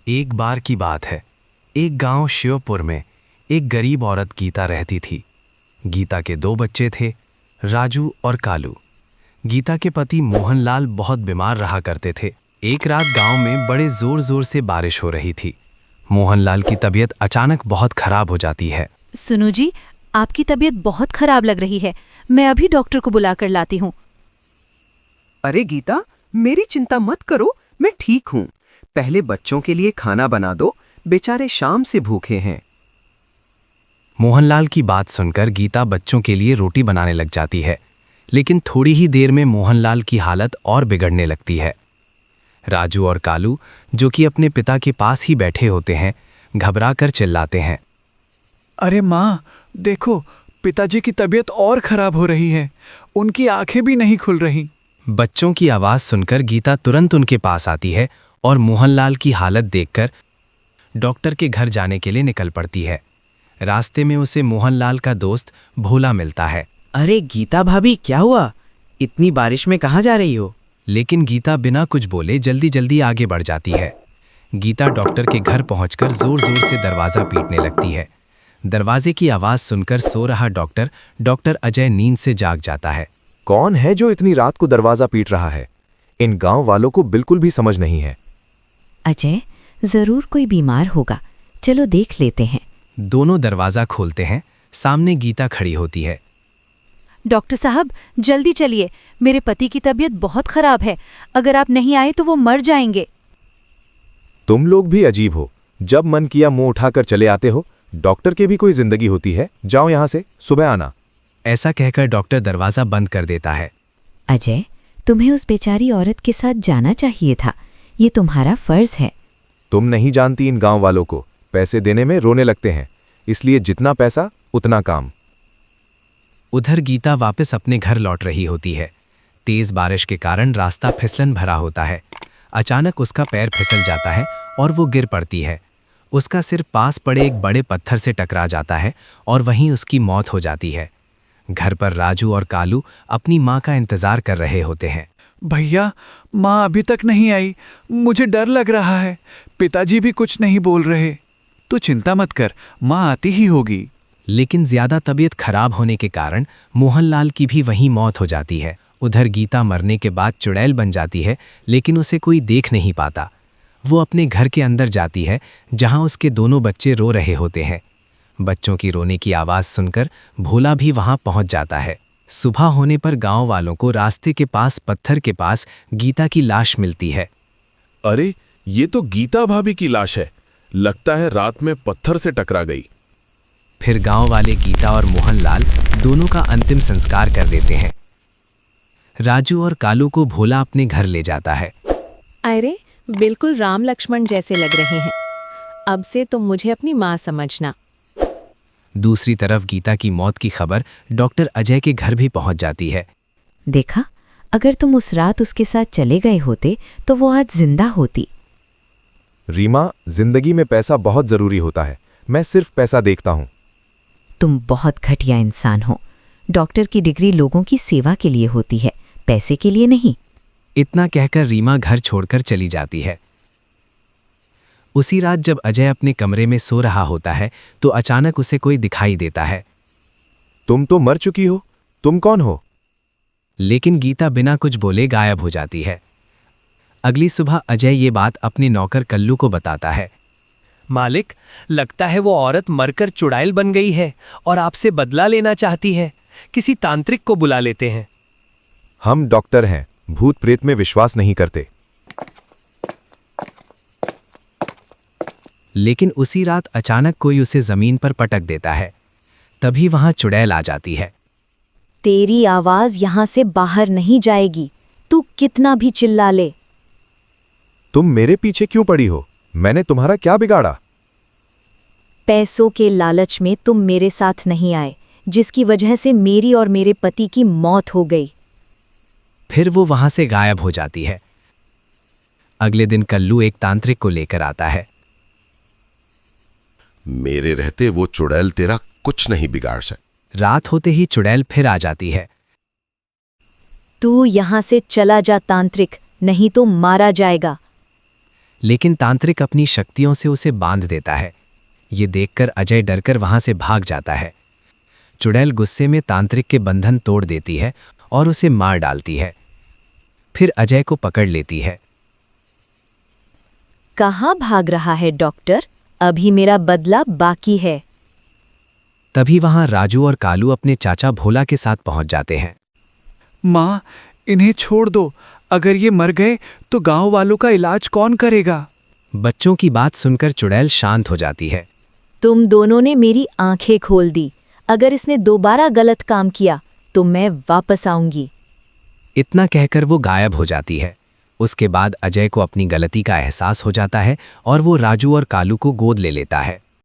एक बार की बात है। एक गांव शिवपुर में एक गरीब औरत गीता रहती थी। गीता के दो बच्चे थे, राजू और कालू। गीता के पति मोहनलाल बहुत बीमार रहा करते थे। एक रात गांव में बड़े जोर जोर से बारिश हो रही थी। मोहनलाल की तबीयत अचानक बहुत खराब हो जाती है। सुनो जी, आपकी तबीयत बहुत खराब लग रही है। मैं अभी डॉक्टर को बुलाकर लाती हूँ। अरे गीता, मेरी चिंता मत करो, मैं ठीक हूँ। पहले बच्चों के लिए खाना बना दो, बेचारे शाम से भूखे हैं। मोहनलाल की बात सुनकर गीता बच्चों के लिए रोटी बनाने लग जाती है, लेकिन थोड़ी ही देर में मोहनलाल की हालत और बिगड़ने लगती है। राजू और कालू, जो कि अपने पिता के पास ही बैठे होते हैं, घबराकर चिल्लाते हैं। अरे माँ, देखो, पिताजी की तबीयत और खराब हो रही है। उनकी आंखें भी नहीं खुल रही। बच्चों की आवाज़ सुनकर गीता तुरंत उनके पास आती है और मोहनलाल की हालत देखकर डॉक्टर के घर जाने के लिए निकल पड़ती है। रास्ते में उसे मोहनलाल का दोस्त भोला मिलता है। अरे गीता भाभी, क्या हुआ? इतनी बारिश में कहाँ जा रही हो? लेकिन गीता बिना कुछ बोले जल्दी जल्दी आगे बढ़ जाती है। गीता डॉक्टर के घर पहुंचकर जोर जोर से दरवाज़ा पीटने लगती है। दरवाजे की आवाज़ सुनकर सो रहा डॉक्टर अजय नींद से जाग जाता है। कौन है जो इतनी रात को दरवाजा पीट रहा है? इन गांव वालों को बिल्कुल भी समझ नहीं है। अजय, जरूर कोई बीमार होगा, चलो देख लेते हैं। दोनों दरवाज़ा खोलते हैं। सामने गीता खड़ी होती है। डॉक्टर साहब, जल्दी चलिए, मेरे पति की तबीयत बहुत खराब है। अगर आप नहीं आए तो वो मर जाएंगे। तुम लोग भी अजीब हो, जब मन किया मुंह उठाकर चले आते हो। डॉक्टर की भी कोई जिंदगी होती है। जाओ यहां से, सुबह आना। ऐसा कहकर डॉक्टर दरवाज़ा बंद कर देता है। अजय, तुम्हें उस बेचारी औरत के साथ जाना चाहिए था। ये तुम्हारा फर्ज है। तुम नहीं जानती इन गांव वालों को, पैसे देने में रोने लगते हैं। इसलिए जितना पैसा उतना काम। उधर गीता वापस अपने घर लौट रही होती है। तेज बारिश के कारण रास्ता फिसलन भरा होता है। अचानक उसका पैर फिसल जाता है और वो गिर पड़ती है। उसका सिर पास पड़े एक बड़े पत्थर से टकरा जाता है और वहीं उसकी मौत हो जाती है। घर पर राजू और कालू अपनी माँ का इंतजार कर रहे होते हैं। भैया, माँ अभी तक नहीं आई। मुझे डर लग रहा है। पिताजी भी कुछ नहीं बोल रहे। तू चिंता मत कर, माँ आती ही होगी। लेकिन ज्यादा तबीयत खराब होने के कारण मोहनलाल की भी वहीं मौत हो जाती है। उधर गीता मरने के बाद चुड़ैल बन जाती है, लेकिन उसे कोई देख नहीं पाता। वो अपने घर के अंदर जाती है, जहां उसके दोनों बच्चे रो रहे होते हैं। बच्चों की रोने की आवाज़ सुनकर भोला भी वहां पहुंच जाता है। सुबह होने पर गांव वालों को रास्ते के पास पत्थर के पास गीता की लाश मिलती है। अरे, ये तो गीता भाभी की लाश है। लगता है रात में पत्थर से टकरा गई। फिर गांव वाले गीता और मोहनलाल दोनों का अंतिम संस्कार कर देते हैं। राजू और कालू को भोला अपने घर ले जाता है। अरे, बिल्कुल राम लक्ष्मण जैसे लग रहे हैं। अब से तुम मुझे अपनी माँ समझना। दूसरी तरफ गीता की मौत की खबर डॉक्टर अजय के घर भी पहुंच जाती है। देखा, अगर तुम उस रात उसके साथ चले गए होते तो वो आज जिंदा होती। रीमा, जिंदगी में पैसा बहुत जरूरी होता है। मैं सिर्फ पैसा देखता हूँ। तुम बहुत घटिया इंसान हो। डॉक्टर की डिग्री लोगों की सेवा के लिए होती है, पैसे के लिए नहीं। इतना कहकर रीमा घर छोड़कर चली जाती है। उसी रात जब अजय अपने कमरे में सो रहा होता है तो अचानक उसे कोई दिखाई देता है। तुम तो मर चुकी हो, तुम कौन हो? लेकिन गीता बिना कुछ बोले गायब हो जाती है। अगली सुबह अजय ये बात अपने नौकर कल्लू को बताता है। मालिक, लगता है वो औरत मरकर चुड़ैल बन गई है और आपसे बदला लेना चाहती है। किसी तांत्रिक को बुला लेते हैं। हम डॉक्टर हैं, भूत प्रेत में विश्वास नहीं करते। लेकिन उसी रात अचानक कोई उसे जमीन पर पटक देता है। तभी वहां चुड़ैल आ जाती है। तेरी आवाज यहाँ से बाहर नहीं जाएगी, तू कितना भी चिल्ला ले। तुम मेरे पीछे क्यों पड़ी हो? मैंने तुम्हारा क्या बिगाड़ा? पैसों के लालच में तुम मेरे साथ नहीं आए, जिसकी वजह से मेरी और मेरे पति की मौत हो गई। फिर वो वहां से गायब हो जाती है। अगले दिन कल्लू एक तांत्रिक को लेकर आता है। मेरे रहते वो चुड़ैल तेरा कुछ नहीं बिगाड़ सकती। रात होते ही चुड़ैल फिर आ जाती है। तू यहां से चला जा तांत्रिक, नहीं तो मारा जाएगा। लेकिन तांत्रिक अपनी शक्तियों से उसे बांध देता है। ये देखकर अजय डरकर वहां से भाग जाता है। चुड़ैल गुस्से में तांत्रिक के बंधन तोड़ देती है और उसे मार डालती है। फिर अजय को पकड़ लेती है। कहाँ भाग रहा है डॉक्टर? अभी मेरा बदला बाकी है। तभी वहां राजू और कालू अपने चाचा भोला के साथ पहुंच जाते हैं। माँ, इन्हें छोड़ दो। अगर ये मर गए तो गांव वालों का इलाज कौन करेगा? बच्चों की बात सुनकर चुड़ैल शांत हो जाती है। तुम दोनों ने मेरी आंखें खोल दी। अगर इसने दोबारा गलत काम किया तो मैं वापस आऊंगी। इतना कहकर वो गायब हो जाती है। उसके बाद अजय को अपनी गलती का एहसास हो जाता है और वो राजू और कालू को गोद ले लेता है।